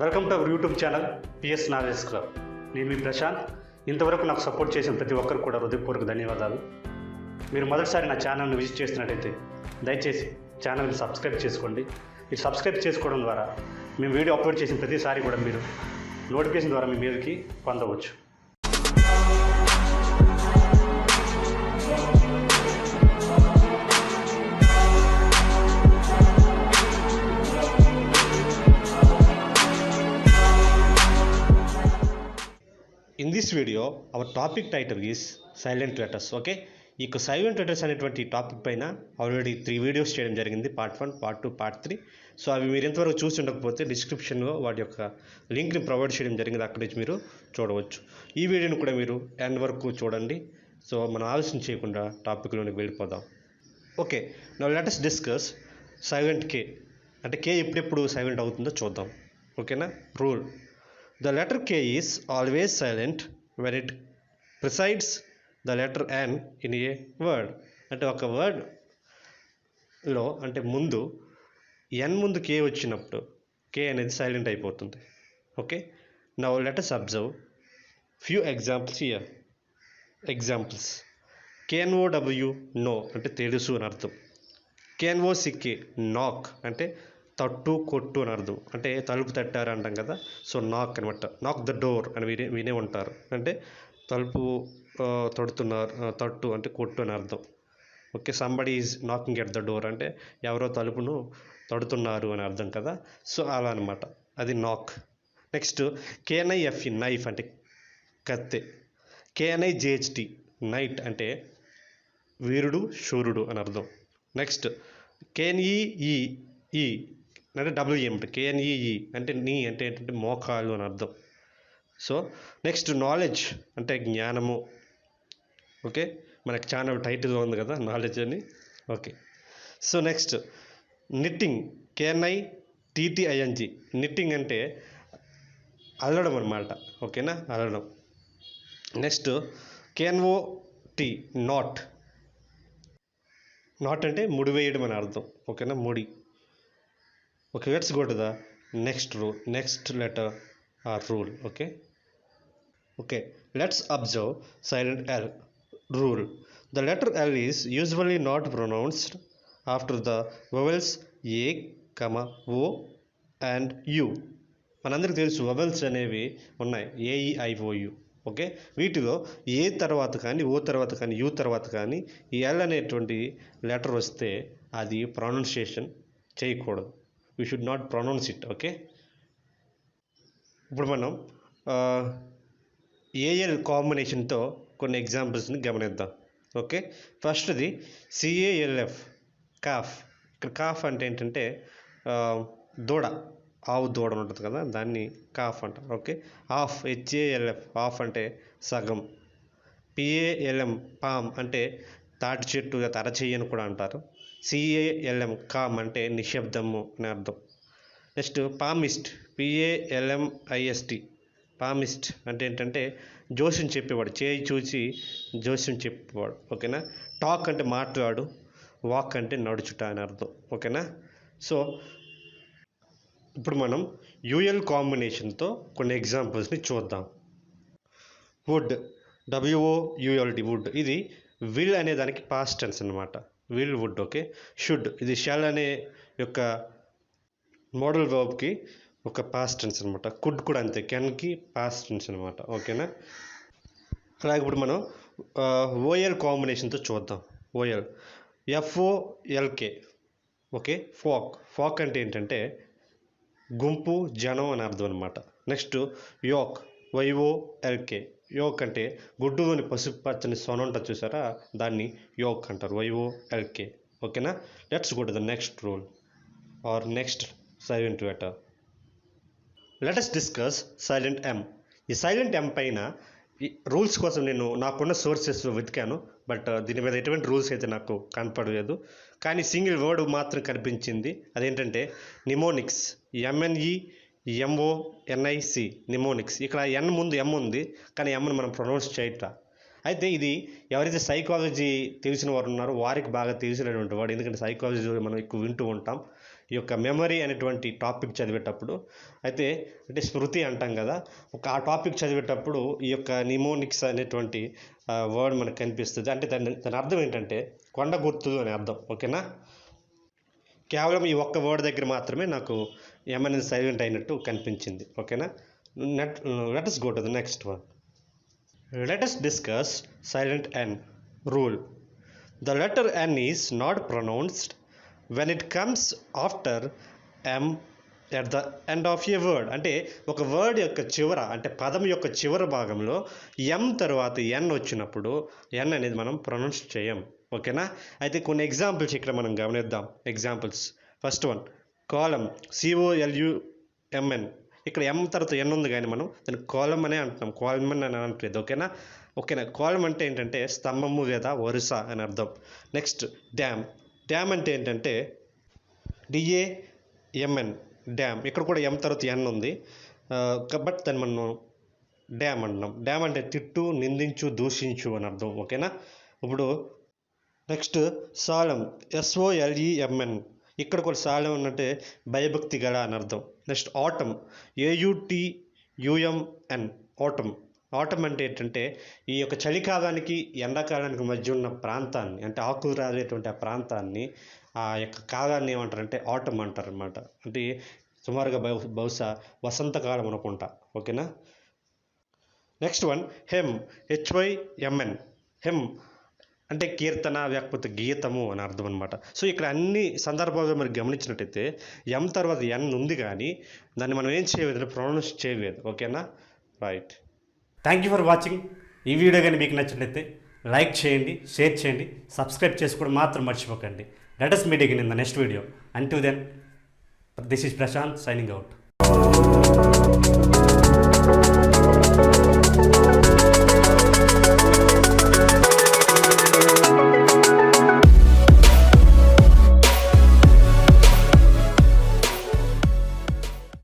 Welcome to our YouTube channel PS knowledge club. నేను మీ ప్రశాంత్. ఇంతవరకు నాకు సపోర్ట్ చేసిన ప్రతి ఒక్కరు కూడా హృదయపూర్వక ధన్యవాదాలు. మీరు మొదటిసారి నా ఛానల్ని విజిట్ చేస్తున్నట్టయితే దయచేసి ఛానల్ని సబ్స్క్రైబ్ చేసుకోండి. మీరు సబ్స్క్రైబ్ చేసుకోవడం ద్వారా మేము వీడియో అప్లోడ్ చేసిన ప్రతిసారి కూడా మీరు నోటిఫికేషన్ ద్వారా మీ మీదకి పొందవచ్చు. In this video, our topic title is silent letters. Okay, ఈ సైలెంట్ లెటర్స్ అనేటువంటి టాపిక్ పైన ఆల్రెడీ 3 వీడియోస్ చేయడం జరిగింది, పార్ట్ 1, పార్ట్ 2, పార్ట్ 3. సో అవి మీరు ఎంతవరకు చూసి ఉండకపోతే డిస్క్రిప్షన్లో వాటి యొక్క లింక్ని ప్రొవైడ్ చేయడం జరిగింది, అక్కడి నుంచి మీరు చూడవచ్చు. ఈ వీడియోని కూడా మీరు ఎండ్ వరకు చూడండి. సో మనం ఆలోచన చేయకుండా టాపిక్లోనికి వెళ్ళిపోదాం. Okay, now let us discuss silent K. అంటే కే ఎప్పుడెప్పుడు సైలెంట్ అవుతుందో చూద్దాం. ఓకేనా? Rule: the letter K is always silent when it precedes the letter N in a word. అంటే ఒక వర్డ్లో అంటే ముందు N ముందు K వచ్చినప్పుడు K అనేది సైలెంట్ అయిపోతుంది. Okay, now let us observe few examples here. Examples: KNOW know అంటే తెలుసు అని అర్థం. KNOCK నాక్ అంటే తట్టు కొట్టు అని అర్థం. అంటే తలుపు తట్టారు అంటాం కదా, సో నాక్ అనమాట. నాక్ ద డోర్ అని వినే ఉంటారు. అంటే తలుపు తడుతున్నారు, తట్టు అంటే కొట్టు అని అర్థం. Okay, somebody is knocking at the door అంటే ఎవరో తలుపును తడుతున్నారు అని అర్థం కదా, సో అలా అనమాట, అది నాక్. నెక్స్ట్ KNIFE నైఫ్ అంటే కత్తె. KNIJHT నైట్ అంటే వీరుడు శూరుడు అని అర్థం. నెక్స్ట్ KNEE అంటే WM అంటే KNEE అంటే నీ అంటే ఏంటంటే మోకాలు అని అర్థం. సో నెక్స్ట్ నాలెడ్జ్ అంటే జ్ఞానము. ఓకే, మనకి ఛానల్ టైటిల్లో ఉంది కదా నాలెడ్జ్ అని. Okay, so next knitting KNITTING knitting అంటే అల్లడం అనమాట. ఓకేనా, అల్లడం. Next KNOT knot. నాట్ అంటే ముడి వేయడం అని అర్థం. ఓకేనా, ముడి. Okay, let's go to the next rule, next letter or rule. Okay, let's observe silent L rule. The letter L is usually not pronounced after the vowels A, O and U. మనందరికీ తెలుసు vowels అనేవి ఉన్నాయి, AEIOU. Okay, వీటిలో ఏ తర్వాత కానీ, ఓ తర్వాత కానీ, you తర్వాత కానీ ఈ ఎల్ అనేటువంటి లెటర్ వస్తే అది ప్రొనౌన్సియేషన్ చేయకూడదు. we should not pronounce it. Okay, ఇప్పుడు మనం ఏఎల్ కాంబినేషన్తో కొన్ని ఎగ్జాంపుల్స్ని గమనిద్దాం. ఓకే, ఫస్ట్ది CALF కాఫ్. ఇక్కడ కాఫ్ అంటే ఏంటంటే దూడ, ఆవు దూడ ఉంటుంది కదా, దాన్ని కాఫ్ అంటారు. ఓకే, ఆఫ్ HALF ఆఫ్ అంటే సగం. PALM పామ్ అంటే తాటి చెట్టు లేదా అరచెయ్యి అని కూడా అంటారు. CALM కామ్ అంటే నిశ్శబ్దము అని అర్థం. నెక్స్ట్ పామిస్ట్ PALMIST పామిస్ట్ అంటే ఏంటంటే జోస్యం చెప్పేవాడు, చేయి చూసి జోస్యం చెప్పేవాడు. ఓకేనా, టాక్ అంటే మాట్లాడు, వాక్ అంటే నడుచుట అని అర్థం. ఓకేనా, సో ఇప్పుడు మనం యూఎల్ కాంబినేషన్తో కొన్ని ఎగ్జాంపుల్స్ని చూద్దాం. వుడ్ WOULD వుడ్, ఇది విల్ అనే దానికి పాస్ట్ టెన్స్ అనమాట. Will would. ఓకే, షుడ్ ఇది షాల్ అనే యొక్క మోడల్ వర్బ్కి ఒక పాస్ట్ టెన్స్ అనమాట. కుడ్ కూడా అంతే, కెన్కి పాస్ట్ టెన్స్ అనమాట. ఓకేనా, అలాగే ఇప్పుడు మనం ఓఎల్ కాంబినేషన్తో చూద్దాం. ఓఎల్ FOLK. ఓకే, ఫాక్ అంటే ఏంటంటే గుంపు, జనం అని అర్థం అనమాట. నెక్స్ట్ యోక్ YOLK యోక్ అంటే గుడ్డులోని పసుపు పచ్చని సొన ఉంటుంది చూసారా, దాన్ని యోక్ అంటారు, YOLK. ఓకేనా, let's go to the next rule or next silent letter. Let us discuss silent M. ఈ సైలెంట్ M పైన ఈ రూల్స్ కోసం నేను నాకున్న సోర్సెస్ వెతికాను, బట్ దీని మీద ఎటువంటి రూల్స్ అయితే నాకు కనపడలేదు. కానీ సింగిల్ వర్డ్ మాత్రం కనిపించింది, అదేంటంటే నిమోనిక్స్. NMONIC mnemonics. ఇక్కడ ఎన్ ముందు M ఉంది, కానీ ఎమ్ని మనం ప్రొనౌన్స్ చేయట. అయితే ఇది ఎవరైతే సైకాలజీ తెలిసిన వారు ఉన్నారో వారికి బాగా తెలిసినటువంటి వాడు, ఎందుకంటే సైకాలజీ మనం ఎక్కువ వింటూ ఉంటాం. ఈ యొక్క మెమరీ అనేటువంటి టాపిక్ చదివేటప్పుడు అయితే అంటే స్మృతి అంటాం కదా, ఆ టాపిక్ చదివేటప్పుడు ఈ యొక్క నిమోనిక్స్ అనేటువంటి వర్డ్ మనకు కనిపిస్తుంది. అంటే దాని అర్థం ఏంటంటే కొండ గుర్తులు అనే అర్థం. ఓకేనా, కేవలం ఈ ఒక్క వర్డ్ దగ్గర మాత్రమే నాకు ఎం అనేది సైలెంట్ అయినట్టు కనిపించింది. ఓకేనా, let us go to the next one. Let us discuss silent N rule. The letter N is not pronounced when it comes after M at the end of a word. అంటే ఒక word యొక్క చివర, అంటే పదం యొక్క చివరి భాగంలో ఎం తర్వాత ఎన్ వచ్చినప్పుడు ఎన్ అనేది మనం ప్రొనౌన్స్ చేయం. ఓకేనా, అయితే కొన్ని ఎగ్జాంపుల్స్ ఇక్కడ మనం గమనిద్దాం. ఎగ్జాంపుల్స్, ఫస్ట్ వన్ కాలం, COLUMN. ఇక్కడ ఎం తర్వాత ఎన్ ఉంది కానీ మనం దాన్ని కాలం అనే అంటున్నాం, కాలమ్ అని అనట్లేదు. ఓకేనా, కాలం అంటే ఏంటంటే స్తంభము లేదా వరుస అని అర్థం. Next dam. డ్యామ్ అంటే ఏంటంటే DAMN, డ్యామ్. ఇక్కడ కూడా ఎం తర్వాత ఎన్ ఉంది, బట్ దాన్ని మనం డ్యామ్ అంటున్నాం. డ్యామ్ అంటే తిట్టు, నిందించు, దూషించు అని అర్థం. ఓకేనా, ఇప్పుడు నెక్స్ట్ సాలం, SOLEMN. ఇక్కడ కూడా సాలం అంటే భయభక్తి గల అని అర్థం. Next atom, AUTUMN, atom. Atom అంటే ఏంటంటే ఈ యొక్క చలికాలానికి ఎండాకాలానికి మధ్య ఉన్న ప్రాంతాన్ని, అంటే ఆకులు రాలేటువంటి ఆ ప్రాంతాన్ని, ఆ యొక్క కాలాన్ని ఏమంటారంటే ఆటమ్ అంటారు అనమాట. అంటే సుమారుగా బహుశా వసంతకాలం అనుకుంటా. ఓకేనా, next one him, HYMN. Him అంటే కీర్తన లేకపోతే గీతము అని అర్థం అనమాట. సో ఇక్కడ అన్ని సందర్భాల్లో మరి గమనించినట్టయితే ఎం తర్వాత ఎన్ ఉంది కానీ దాన్ని మనం ఏం చేయలేదు, ప్రొనౌన్స్ చేయలేదు. ఓకేనా, right. Thank you for watching. ఈ వీడియో కానీ మీకు నచ్చినట్లయితే లైక్ చేయండి, షేర్ చేయండి, సబ్స్క్రైబ్ చేసుకోవడం మాత్రం మర్చిపోకండి. Let us meet again in the next video. Until then, this is Prashant signing out.